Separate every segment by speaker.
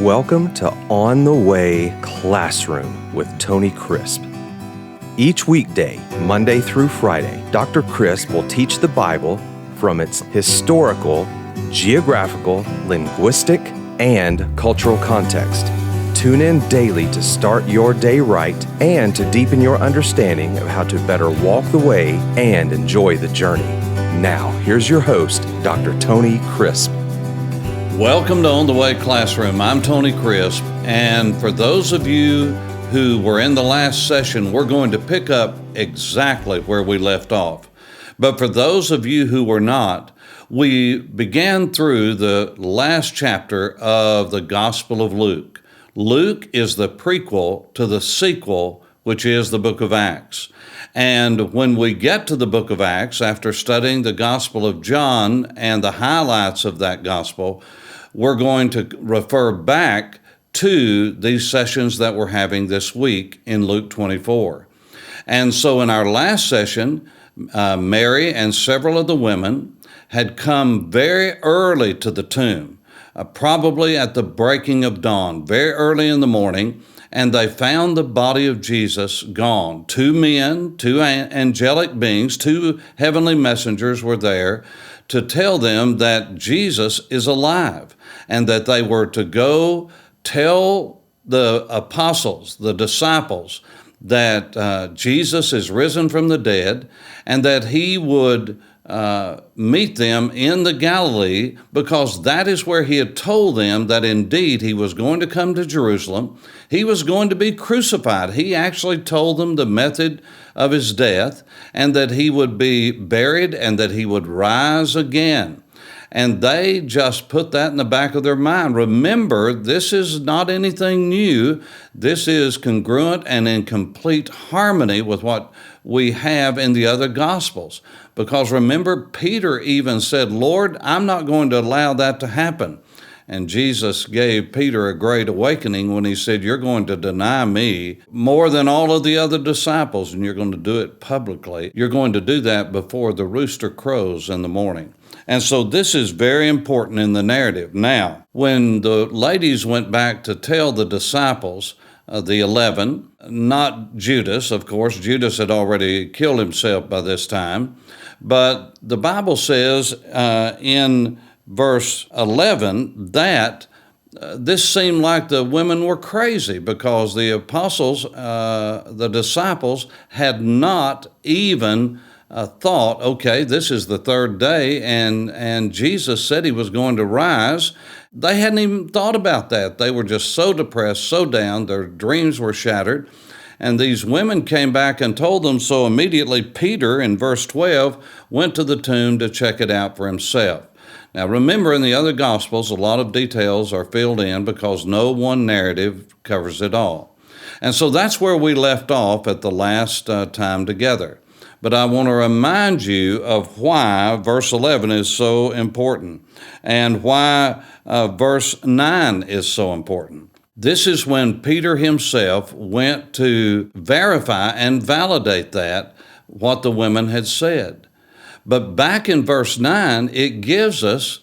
Speaker 1: Welcome to On the Way Classroom with Tony Crisp. Each weekday, Monday through Friday, Dr. Crisp will teach the Bible from its historical, geographical, linguistic, and cultural context. Tune in daily to start your day right and to deepen your understanding of how to better walk the way and enjoy the journey. Now, here's your host, Dr. Tony Crisp.
Speaker 2: Welcome to On the Way Classroom. I'm Tony Crisp, and for those of you who were in the last session, we're going to pick up exactly where we left off. But for those of you who were not, we began through the last chapter of the Gospel of Luke. Luke is the prequel to the sequel, which is the book of Acts. And when we get to the book of Acts, after studying the Gospel of John and the highlights of that gospel, we're going to refer back to these sessions that we're having this week in Luke 24. And so in our last session, Mary and several of the women had come very early to the tomb, probably at the breaking of dawn, very early in the morning, and they found the body of Jesus gone. Two men, two angelic beings, two heavenly messengers were there to tell them that Jesus is alive and that they were to go tell the apostles, the disciples, that Jesus is risen from the dead and that he would meet them in the Galilee, because that is where he had told them that indeed he was going to come to Jerusalem. He was going to be crucified. He actually told them the method of his death and that he would be buried and that he would rise again. And they just put that in the back of their mind. Remember, this is not anything new. This is congruent and in complete harmony with what we have in the other Gospels. Because remember, Peter even said, "Lord, I'm not going to allow that to happen." And Jesus gave Peter a great awakening when he said, "You're going to deny me more than all of the other disciples, and you're going to do it publicly. You're going to do that before the rooster crows in the morning." And so this is very important in the narrative. Now, when the ladies went back to tell the disciples, the 11, not Judas, of course, Judas had already killed himself by this time, but the Bible says in verse 11 that this seemed like the women were crazy because the apostles, the disciples, had not even thought, okay, this is the third day, and Jesus said he was going to rise. They hadn't even thought about that. They were just so depressed, so down, their dreams were shattered. And these women came back and told them, so immediately Peter, in verse 12, went to the tomb to check it out for himself. Now remember, in the other Gospels, a lot of details are filled in because no one narrative covers it all. And so that's where we left off at the last time together. But I want to remind you of why verse 11 is so important and why verse 9 is so important. This is when Peter himself went to verify and validate that, what the women had said. But back in verse 9, it gives us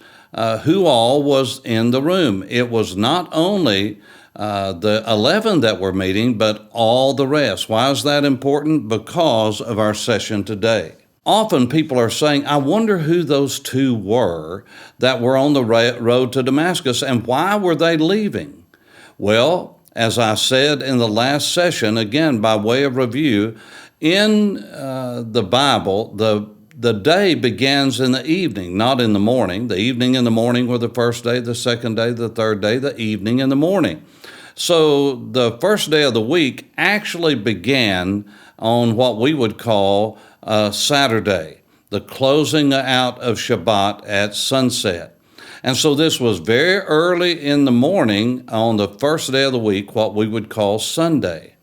Speaker 2: who all was in the room. It was not only the 11 that were meeting, but all the rest. Why is that important? Because of our session today. Often people are saying, I wonder who those two were that were on the road to Damascus, and why were they leaving? Well, as I said in the last session, again, by way of review, in the Bible, the day begins in the evening, not in the morning. The evening and the morning were the first day, the second day, the third day, the evening and the morning. So the first day of the week actually began on what we would call Saturday, the closing out of Shabbat at sunset. And so this was very early in the morning on the first day of the week, what we would call Sunday.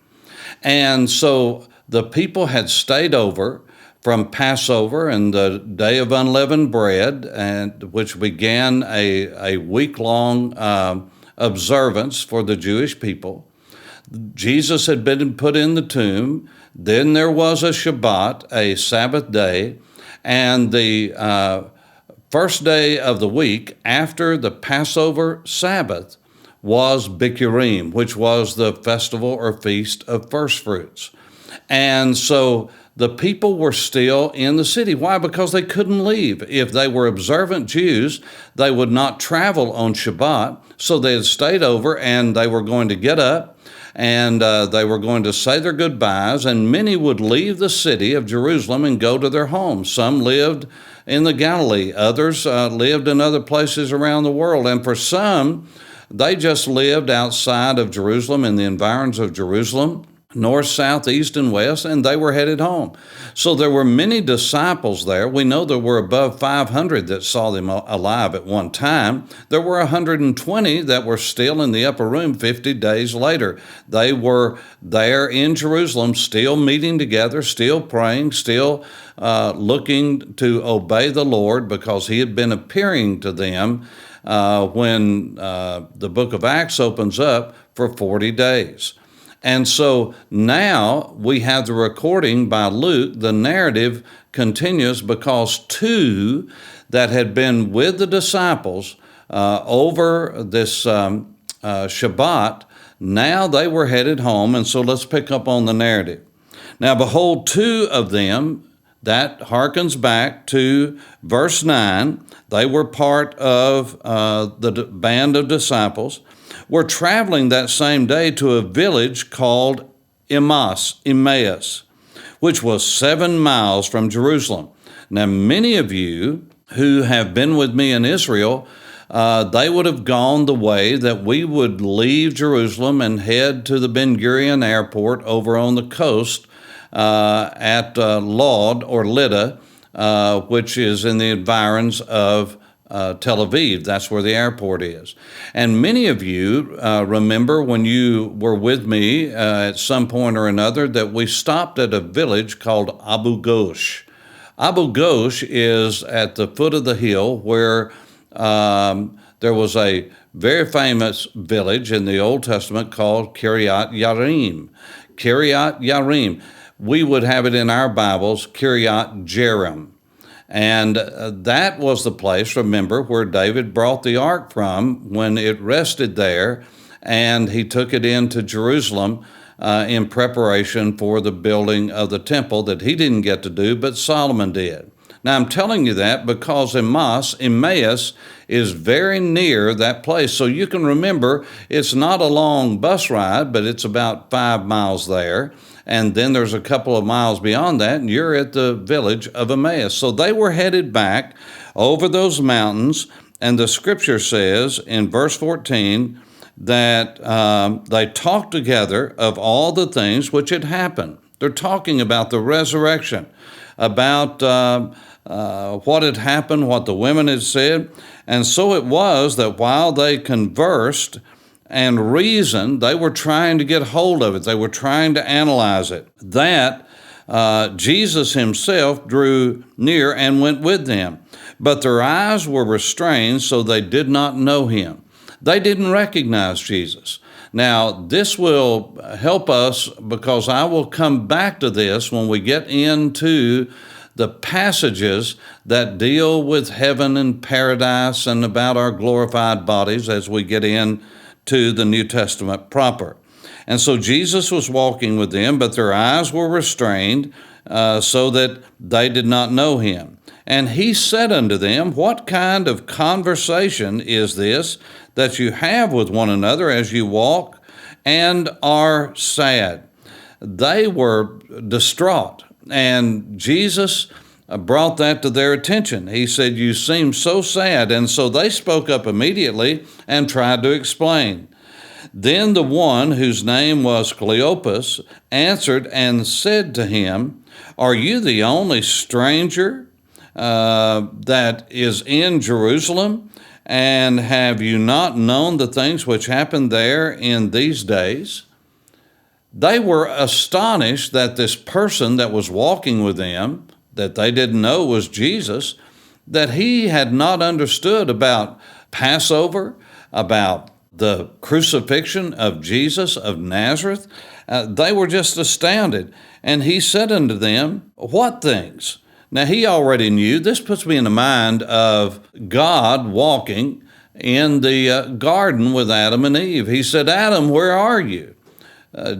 Speaker 2: And so the people had stayed over from Passover and the Day of Unleavened Bread, and which began a week-long observance for the Jewish people. Jesus had been put in the tomb. Then there was a Shabbat, a Sabbath day, and the first day of the week after the Passover Sabbath was Bikurim, which was the festival or feast of first fruits. And so the people were still in the city. Why? Because they couldn't leave. If they were observant Jews, they would not travel on Shabbat. So they had stayed over, and they were going to get up, and they were going to say their goodbyes, and many would leave the city of Jerusalem and go to their homes. Some lived in the Galilee. Others lived in other places around the world. And for some, they just lived outside of Jerusalem, in the environs of Jerusalem, north, south, east, and west, and they were headed home. So there were many disciples there. We know there were above 500 that saw them alive at one time. There were 120 that were still in the upper room 50 days later. They were there in Jerusalem, still meeting together, still praying, still looking to obey the Lord, because he had been appearing to them when the book of Acts opens up for 40 days. And so now we have the recording by Luke. The narrative continues because two that had been with the disciples over this Shabbat, now they were headed home. And so let's pick up on the narrative. Now, behold, two of them, that harkens back to verse 9. They were part of the band of disciples, were traveling that same day to a village called Emmaus, which was 7 miles from Jerusalem. Now, many of you who have been with me in Israel, they would have gone the way that we would leave Jerusalem and head to the Ben Gurion airport over on the coast at Lod or Lydda, which is in the environs of Tel Aviv. That's where the airport is. And many of you remember when you were with me at some point or another that we stopped at a village called Abu Ghosh. Abu Ghosh is at the foot of the hill where there was a very famous village in the Old Testament called Kiryat Yarim. Kiryat Yarim. We would have it in our Bibles, Kiryat Jearim. And that was the place, remember, where David brought the ark from when it rested there, and he took it into Jerusalem in preparation for the building of the temple that he didn't get to do, but Solomon did. Now, I'm telling you that because Emmaus is very near that place. So you can remember it's not a long bus ride, but it's about 5 miles there. And then there's a couple of miles beyond that, and you're at the village of Emmaus. So they were headed back over those mountains, and the scripture says in verse 14 that they talked together of all the things which had happened. They're talking about the resurrection, about what had happened, what the women had said. And so it was that while they conversed and reasoned, they were trying to get hold of it. They were trying to analyze it. That Jesus himself drew near and went with them. But their eyes were restrained, so they did not know him. They didn't recognize Jesus. Now, this will help us because I will come back to this when we get into the passages that deal with heaven and paradise and about our glorified bodies as we get into the New Testament proper. And so Jesus was walking with them, but their eyes were restrained so that they did not know him. And he said unto them, what kind of conversation is this that you have with one another as you walk and are sad? They were distraught, and Jesus brought that to their attention. He said, you seem so sad. And so they spoke up immediately and tried to explain. Then the one whose name was Cleopas answered and said to him, are you the only stranger that is in Jerusalem? And have you not known the things which happened there in these days? They were astonished that this person that was walking with them, that they didn't know was Jesus, that he had not understood about Passover, about the crucifixion of Jesus of Nazareth. They were just astounded. And he said unto them, what things? Now he already knew. This puts me in the mind of God walking in the garden with Adam and Eve. He said, "Adam, where are you?"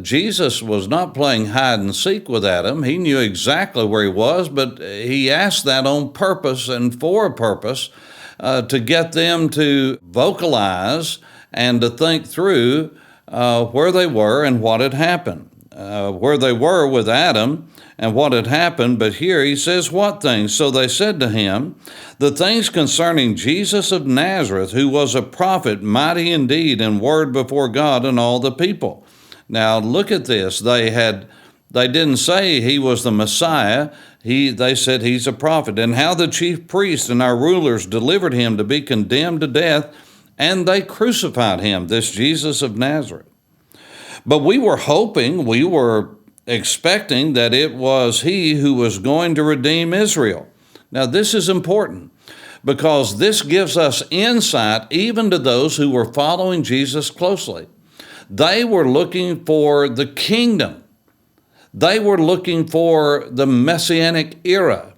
Speaker 2: Jesus was not playing hide and seek with Adam. He knew exactly where he was, but he asked that on purpose and for a purpose to get them to vocalize and to think through where they were and what had happened. Where they were with Adam and what had happened, but here he says, "What things?" So they said to him, "The things concerning Jesus of Nazareth, who was a prophet, mighty indeed in word before God and all the people." Now look at this. They didn't say he was the Messiah. They said he's a prophet. "And how the chief priests and our rulers delivered him to be condemned to death, and they crucified him," this Jesus of Nazareth. "But we were expecting that it was he who was going to redeem Israel." Now this is important because this gives us insight even to those who were following Jesus closely. They were looking for the kingdom. They were looking for the Messianic era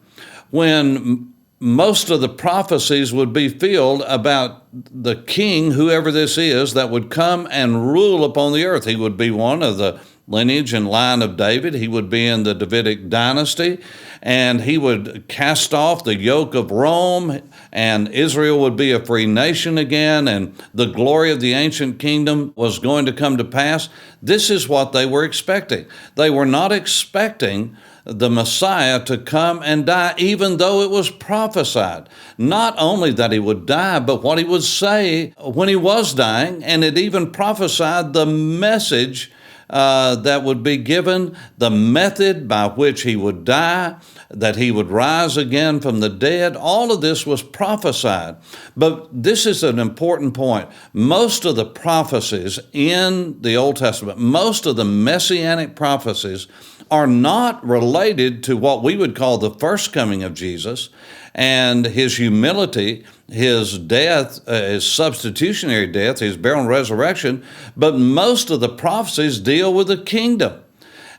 Speaker 2: when most of the prophecies would be filled about the king, whoever this is, that would come and rule upon the earth. He would be one of the lineage and line of David. He would be in the Davidic dynasty, and he would cast off the yoke of Rome, and Israel would be a free nation again, and the glory of the ancient kingdom was going to come to pass. This is what they were expecting. They were not expecting the Messiah to come and die, even though it was prophesied. Not only that he would die, but what he would say when he was dying, and it even prophesied the message that would be given, the method by which he would die, that he would rise again from the dead. All of this was prophesied. But this is an important point. Most of the prophecies in the Old Testament, most of the messianic prophecies are not related to what we would call the first coming of Jesus and his humility, his death, his substitutionary death, his burial and resurrection, but most of the prophecies deal with the kingdom.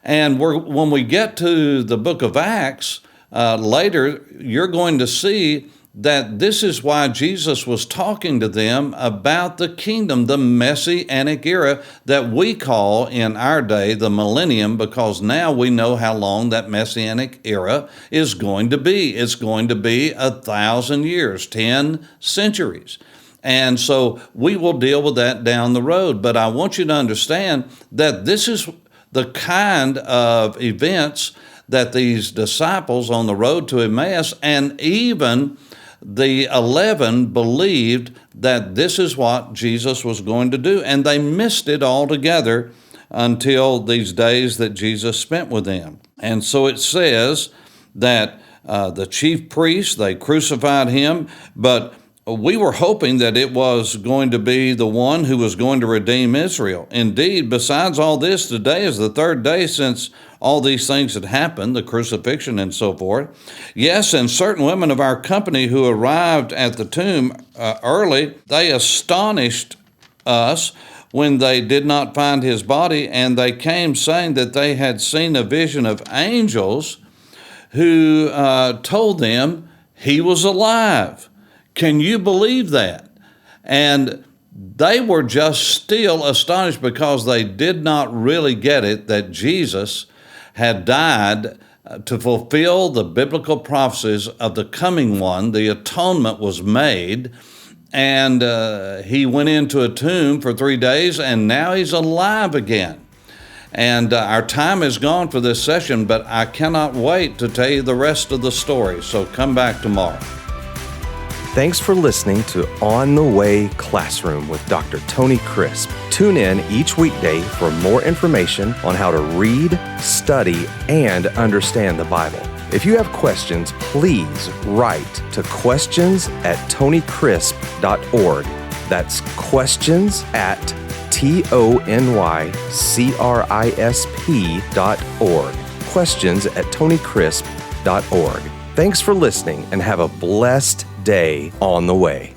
Speaker 2: And when we get to the book of Acts later, you're going to see that this is why Jesus was talking to them about the kingdom, the Messianic era that we call in our day the millennium, because now we know how long that Messianic era is going to be. It's going to be 1,000 years, 10 centuries. And so we will deal with that down the road. But I want you to understand that this is the kind of events that these disciples on the road to Emmaus and even the 11 believed that this is what Jesus was going to do, and they missed it altogether until these days that Jesus spent with them. And so it says that the chief priests, they crucified him, but we were hoping that it was going to be the one who was going to redeem Israel. Indeed, besides all this, today is the third day since all these things had happened, the crucifixion and so forth. Yes, and certain women of our company who arrived at the tomb early, they astonished us when they did not find his body, and they came saying that they had seen a vision of angels who told them he was alive. Can you believe that? And they were just still astonished because they did not really get it that Jesus had died to fulfill the biblical prophecies of the coming one. The atonement was made, and he went into a tomb for 3 days, and now he's alive again. And our time is gone for this session, but I cannot wait to tell you the rest of the story, so come back tomorrow.
Speaker 1: Thanks for listening to On the Way Classroom with Dr. Tony Crisp. Tune in each weekday for more information on how to read, study, and understand the Bible. If you have questions, please write to questions@tonycrisp.org. That's questions@tonycrisp.org. Questions@tonycrisp.org. Thanks for listening and have a blessed day on the way.